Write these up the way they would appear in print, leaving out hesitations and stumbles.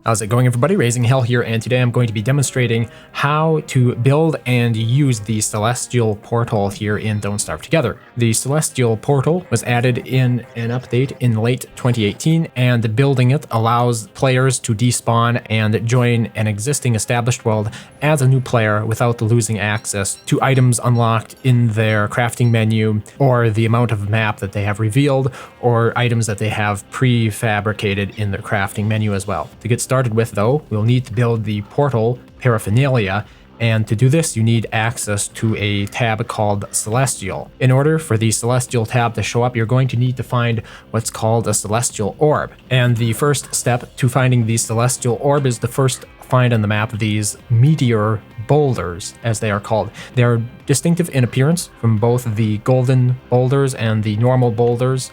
How's it going, everybody? Raising Hell here, and today I'm going to be demonstrating how to build and use the Celestial Portal here in Don't Starve Together. The Celestial Portal was added in an update in late 2018, and building it allows players to despawn and join an existing established world as a new player without losing access to items unlocked in their crafting menu, or the amount of map that they have revealed, or items that they have prefabricated in their crafting menu as well. To get started with, though, we'll need to build the Portal Paraphernalia, and to do this you need access to a tab called Celestial. In order for the Celestial tab to show up, you're going to need to find what's called a Celestial Orb, and the first step to finding the Celestial Orb is to first find on the map these Meteor Boulders, as they are called. They are distinctive in appearance from both the golden boulders and the normal boulders,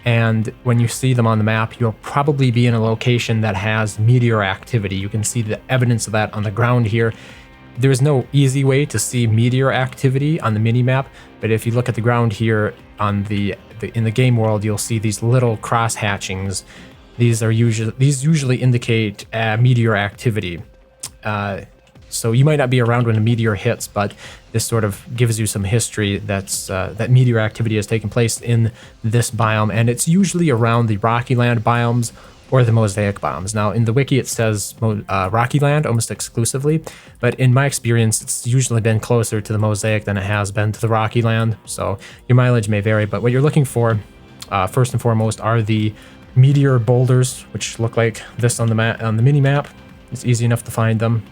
and when you see them on the map, you'll probably be in a location that has meteor activity. You can see the evidence of that on the ground here. There is no easy way to see meteor activity on the mini-map, but if you look at the ground here on in the game world, you'll see these little cross hatchings. These usually indicate meteor activity. So you might not be around when a meteor hits, but this sort of gives you some history that meteor activity has taken place in this biome, and it's usually around the Rocky Land biomes or the Mosaic biomes. Now, in the wiki it says Rocky Land almost exclusively, but in my experience it's usually been closer to the Mosaic than it has been to the Rocky Land, so your mileage may vary. But what you're looking for, first and foremost, are the Meteor Boulders, which look like this on the mini map. It's easy enough to find them.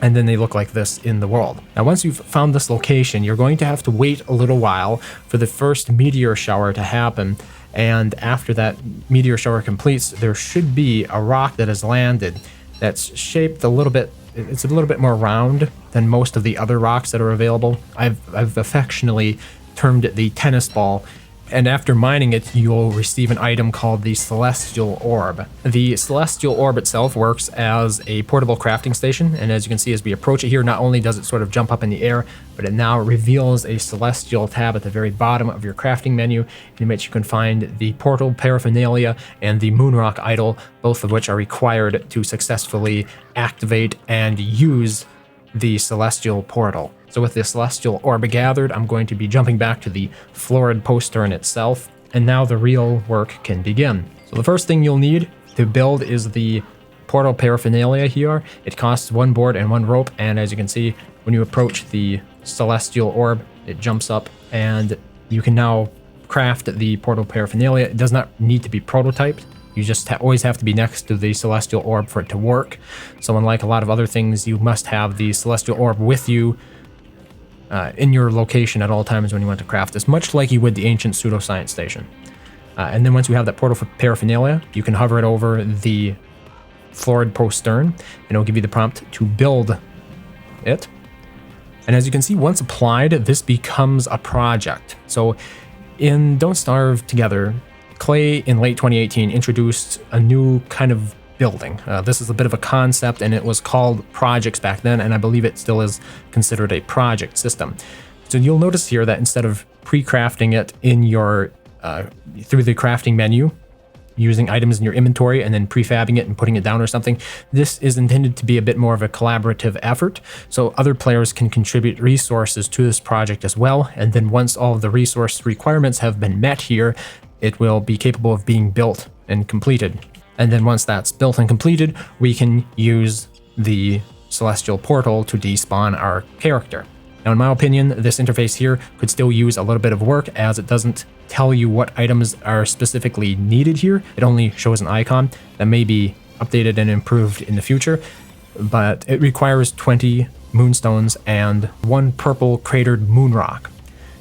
And then they look like this in the world. Now, once you've found this location, you're going to have to wait a little while for the first meteor shower to happen. And after that meteor shower completes, there should be a rock that has landed that's shaped a little bit. It's a little bit more round than most of the other rocks that are available. I've affectionately termed it the tennis ball. And after mining it, you'll receive an item called the Celestial Orb. The Celestial Orb itself works as a portable crafting station, and as you can see as we approach it here, not only does it sort of jump up in the air, but it now reveals a Celestial tab at the very bottom of your crafting menu, in which you can find the Portal Paraphernalia and the Moonrock Idol, both of which are required to successfully activate and use the Celestial Portal. So with the Celestial Orb gathered, I'm going to be jumping back to the florid postern itself, and now the real work can begin. So the first thing you'll need to build is the Portal Paraphernalia here. It costs 1 board and 1 rope, and as you can see, when you approach the Celestial Orb, it jumps up, and you can now craft the Portal Paraphernalia. It does not need to be prototyped. You just always have to be next to the Celestial Orb for it to work. So unlike a lot of other things, you must have the Celestial Orb with you in your location at all times when you want to craft this, much like you would the ancient pseudoscience station. And then once you have that Portal Paraphernalia, you can hover it over the florid postern, and it'll give you the prompt to build it. And as you can see, once applied, this becomes a project. So in Don't Starve Together, Clay in late 2018 introduced a new kind of building. This is a bit of a concept, and it was called projects back then, and I believe it still is considered a project system. So you'll notice here that instead of pre-crafting it in your through the crafting menu, using items in your inventory and then prefabbing it and putting it down or something, this is intended to be a bit more of a collaborative effort, so other players can contribute resources to this project as well, and then once all of the resource requirements have been met here, it will be capable of being built and completed. And then once that's built and completed, we can use the Celestial Portal to despawn our character. Now, in my opinion, this interface here could still use a little bit of work, as it doesn't tell you what items are specifically needed here. It only shows an icon. That may be updated and improved in the future, but it requires 20 moonstones and 1 purple cratered moonrock.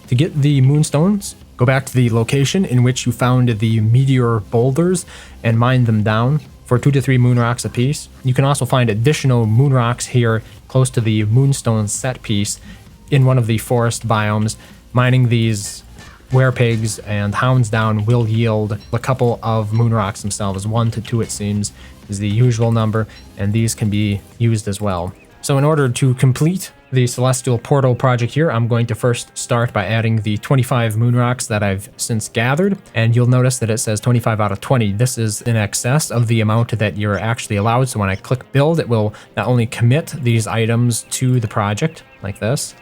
To get the moonstones, go back to the location in which you found the Meteor Boulders and mine them down for 2 to 3 moonrocks apiece. You can also find additional moonrocks here close to the moonstone set piece in one of the forest biomes. Mining these werepigs and hounds down will yield a couple of moonrocks themselves. 1 to 2, it seems, is the usual number, and these can be used as well. So in order to complete the Celestial Portal project here, I'm going to first start by adding the 25 moon rocks that I've since gathered. And you'll notice that it says 25 out of 20. This is in excess of the amount that you're actually allowed. So when I click build, it will not only commit these items to the project like this.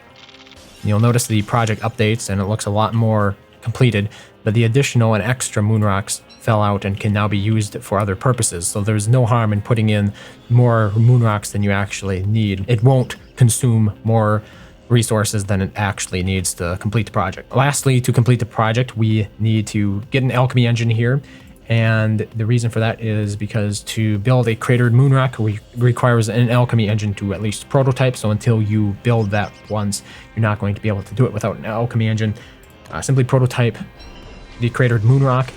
You'll notice the project updates and it looks a lot more completed, but the additional and extra moon rocks fell out and can now be used for other purposes. So there's no harm in putting in more moon rocks than you actually need. It won't consume more resources than it actually needs to complete the project. Lastly, to complete the project, we need to get an alchemy engine here. And the reason for that is because to build a cratered moon rock requires an alchemy engine to at least prototype. So until you build that once, you're not going to be able to do it without an alchemy engine. Simply prototype the cratered moon rock.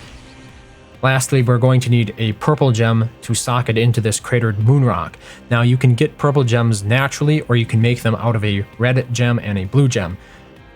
Lastly, we're going to need a purple gem to socket into this cratered moon rock. Now you can get purple gems naturally, or you can make them out of a red gem and a blue gem.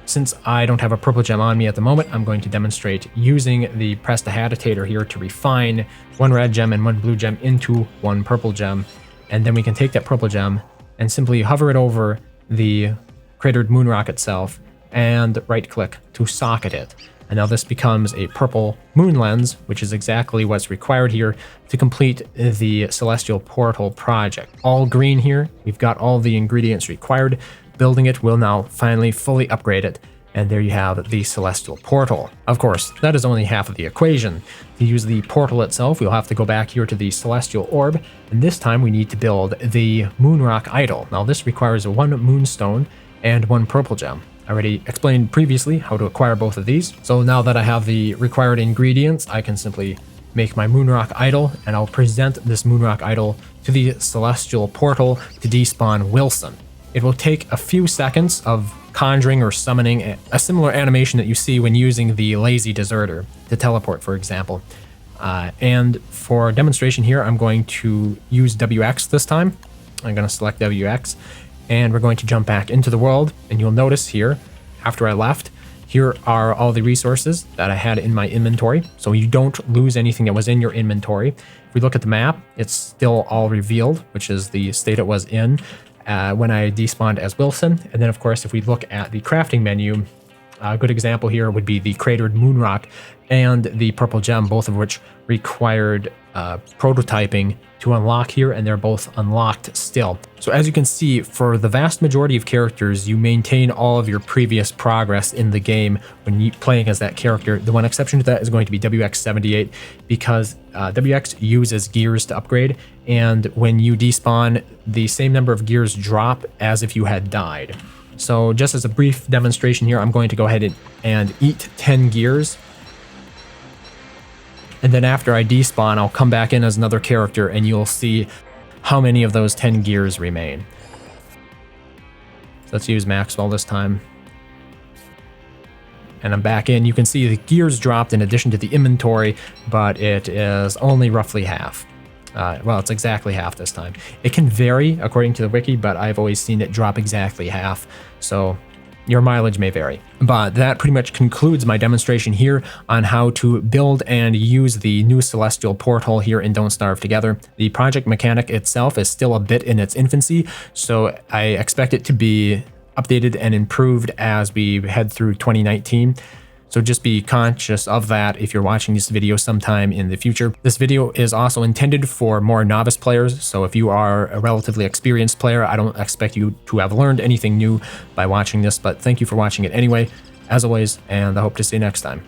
Since I don't have a purple gem on me at the moment, I'm going to demonstrate using the prestidigitator here to refine one red gem and one blue gem into one purple gem. And then we can take that purple gem and simply hover it over the cratered moon rock itself and right click to socket it. And now this becomes a purple moon lens, which is exactly what's required here to complete the Celestial Portal project. All green here, we've got all the ingredients required. Building it will now finally fully upgrade it. And there you have the Celestial Portal. Of course, that is only half of the equation. To use the portal itself, we'll have to go back here to the Celestial Orb. And this time we need to build the Moon Rock Idol. Now this requires one moonstone and one purple gem. I already explained previously how to acquire both of these. So now that I have the required ingredients, I can simply make my Moonrock Idol, and I'll present this Moonrock Idol to the Celestial Portal to despawn Wilson. It will take a few seconds of conjuring or summoning a similar animation that you see when using the Lazy Deserter to teleport, for example. And for demonstration here, I'm going to use WX this time. I'm going to select WX. And we're going to jump back into the world, and you'll notice here, after I left, here are all the resources that I had in my inventory, so you don't lose anything that was in your inventory. If we look at the map, it's still all revealed, which is the state it was in when I despawned as Wilson. And then, of course, if we look at the crafting menu, a good example here would be the cratered moon rock and the purple gem, both of which required prototyping to unlock here, and they're both unlocked still. So as you can see, for the vast majority of characters, you maintain all of your previous progress in the game when you playing as that character. The one exception to that is going to be WX78, because WX uses gears to upgrade, and when you despawn, the same number of gears drop as if you had died. So just as a brief demonstration here, I'm going to go ahead and eat 10 gears. And then after I despawn, I'll come back in as another character and you'll see how many of those 10 gears remain. So let's use Maxwell this time. And I'm back in. You can see the gears dropped in addition to the inventory, but it is only roughly half. Well, it's exactly half this time. It can vary according to the wiki, but I've always seen it drop exactly half. So your mileage may vary. But that pretty much concludes my demonstration here on how to build and use the new Celestial Portal here in Don't Starve Together. The project mechanic itself is still a bit in its infancy, so I expect it to be updated and improved as we head through 2019. So just be conscious of that if you're watching this video sometime in the future. This video is also intended for more novice players, so if you are a relatively experienced player, I don't expect you to have learned anything new by watching this, but thank you for watching it anyway, as always, and I hope to see you next time.